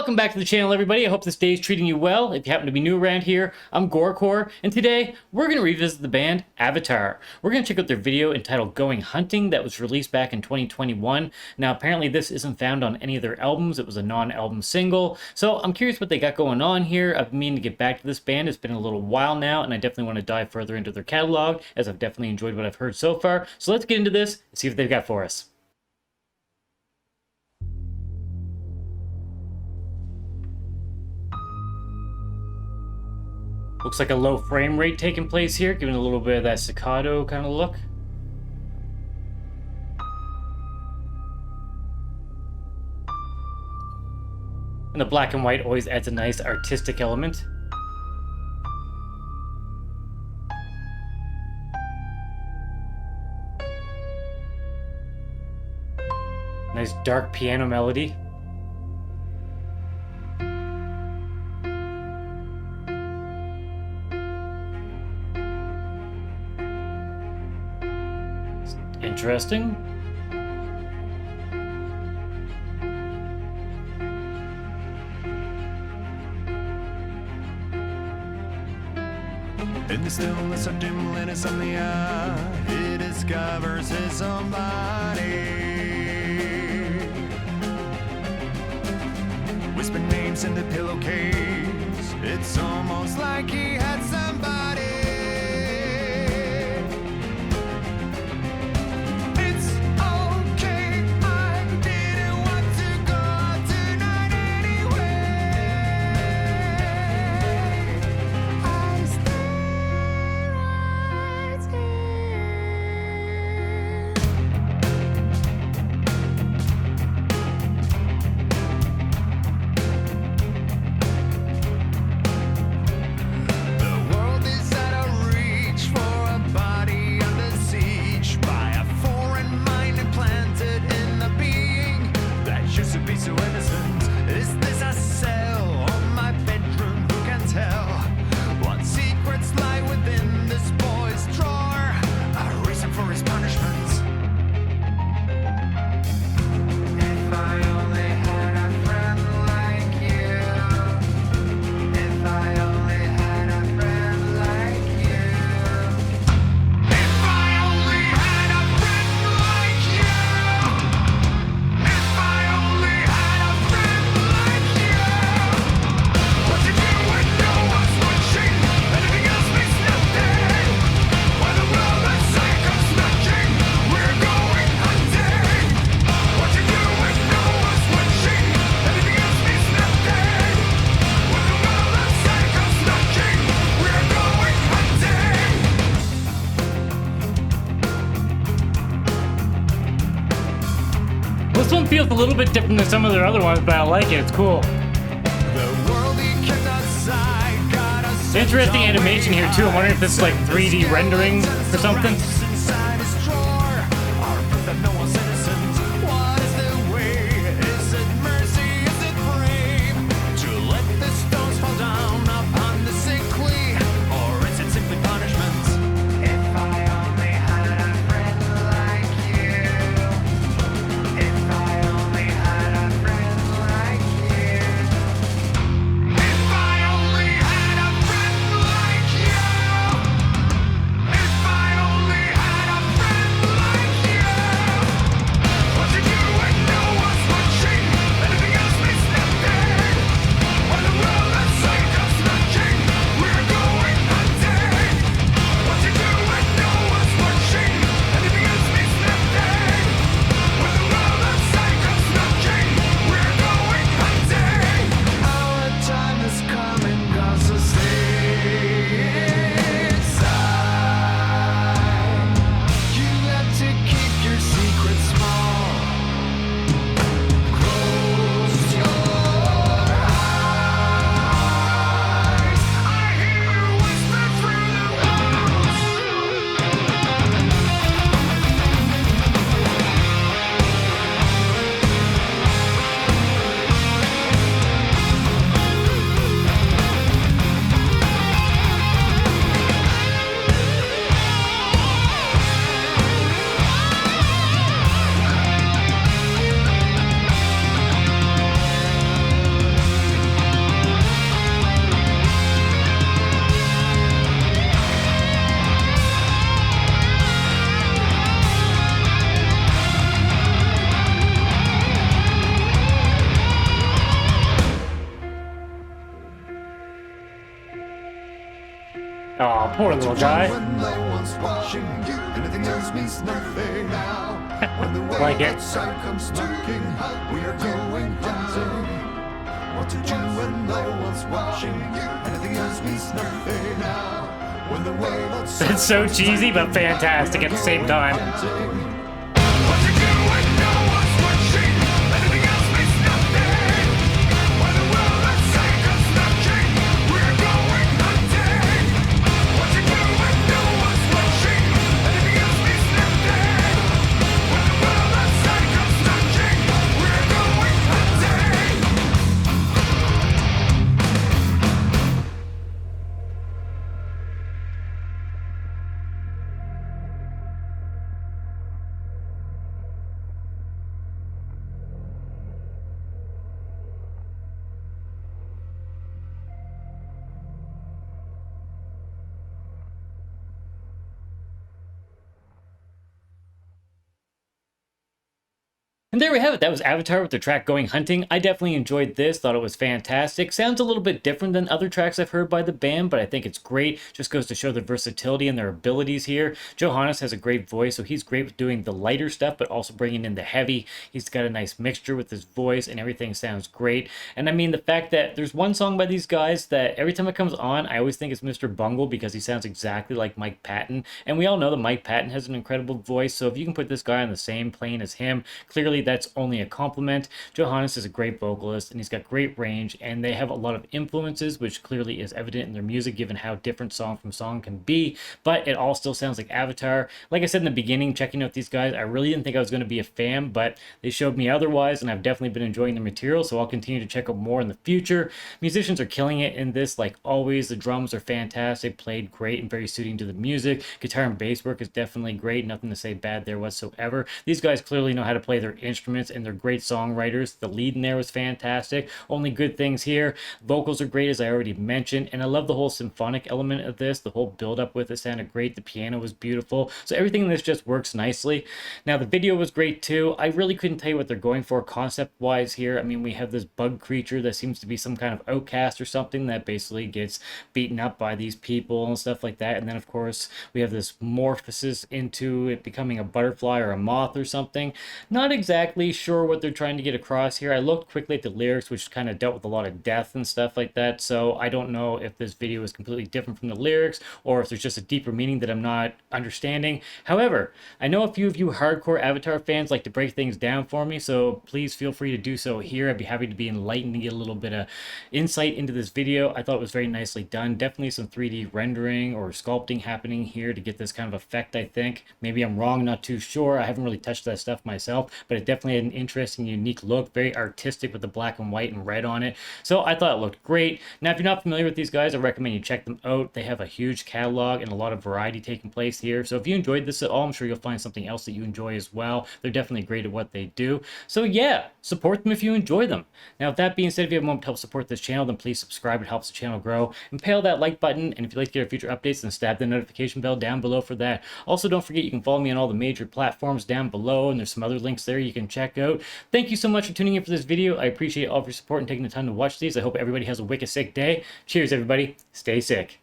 Welcome back to the channel, everybody. I hope this day is treating you well. If you happen to be new around here, I'm GoreCore, and today we're going to revisit the band Avatar. We're going to check out their video entitled Going Hunting that was released back in 2021. Now, apparently this isn't found on any of their albums. It was a non-album single, so I'm curious what they got going on here. I've been meaning to get back to this band. It's been a little while now, and I definitely want to dive further into their catalog, as I've definitely enjoyed what I've heard so far. So let's get into this and see what they've got for us. Looks like a low frame rate taking place here, giving a little bit of that staccato kind of look. And the black and white always adds a nice artistic element. Nice dark piano melody. Interesting. In the stillness of dim insomnia, he discovers his own body. Whisper names in the pillowcase. It's almost like he had somebody. This one feels a little bit different than some of their other ones, but I like it. It's cool. Interesting animation here too. I'm wondering if this is like 3D rendering or something. Oh, poor little guy. When no one's watching, anything else means nothing now. When the world Like it. outside comes knocking, we are going hunting. What to do when no one's watching, anything else means nothing now. When the world outside It's so cheesy, but fantastic at the same time. What to do when no one's watching, anything else means nothing. When the world outside comes knocking, we're going hunting. What to do when no one's watching, anything else means nothing. When the world outside comes knocking, we're going hunting. And there we have it. That was Avatar with their track Going Hunting. I definitely enjoyed this. Thought it was fantastic. Sounds a little bit different than other tracks I've heard by the band, but I think it's great. Just goes to show their versatility and their abilities here. Johannes has a great voice, so he's great with doing the lighter stuff, but also bringing in the heavy. He's got a nice mixture with his voice, and everything sounds great. And I mean, the fact that there's one song by these guys that every time it comes on, I always think it's Mr. Bungle because he sounds exactly like Mike Patton. And we all know that Mike Patton has an incredible voice, so if you can put this guy on the same plane as him, clearly that's only a compliment. Johannes is a great vocalist and he's got great range, and they have a lot of influences, which clearly is evident in their music given how different song from song can be, but it all still sounds like Avatar. Like I said in the beginning, checking out these guys, I really didn't think I was going to be a fan, but they showed me otherwise, and I've definitely been enjoying the material, so I'll continue to check out more in the future. Musicians are killing it in this, like always. The drums are fantastic, played great and very suiting to the music. Guitar and bass work is definitely great, nothing to say bad there whatsoever. These guys clearly know how to play their instruments, and they're great songwriters. The lead in there was fantastic. Only good things here. Vocals are great, as I already mentioned, and I love the whole symphonic element of this. The whole build up with it sounded great. The piano was beautiful. So everything in this just works nicely. Now the video was great too. I really couldn't tell you what they're going for concept wise here. I mean, we have this bug creature that seems to be some kind of outcast or something that basically gets beaten up by these people and stuff like that. And then of course we have this morphosis into it becoming a butterfly or a moth or something. Not exactly sure what they're trying to get across here. I looked quickly at the lyrics, which kind of dealt with a lot of death and stuff like that, so I don't know if this video is completely different from the lyrics or if there's just a deeper meaning that I'm not understanding. However, I know a few of you hardcore Avatar fans like to break things down for me, so please feel free to do so here. I'd be happy to be enlightened and get a little bit of insight into this video. I thought it was very nicely done. Definitely some 3D rendering or sculpting happening here to get this kind of effect, I think. Maybe I'm wrong, not too sure. I haven't really touched that stuff myself, but it definitely had an interesting, unique look, very artistic with the black and white and red on it. So I thought it looked great. Now, if you're not familiar with these guys, I recommend you check them out. They have a huge catalog and a lot of variety taking place here. So if you enjoyed this at all, I'm sure you'll find something else that you enjoy as well. They're definitely great at what they do. So yeah, support them if you enjoy them. Now, with that being said, if you have a moment to help support this channel, then please subscribe. It helps the channel grow. Impale that like button, and if you'd like to get our future updates, then stab the notification bell down below for that. Also, don't forget you can follow me on all the major platforms down below, and there's some other links there you can check out. Thank you so much for tuning in for this video. I appreciate all of your support and taking the time to watch these. I hope everybody has a wicked sick day. Cheers, everybody. Stay sick.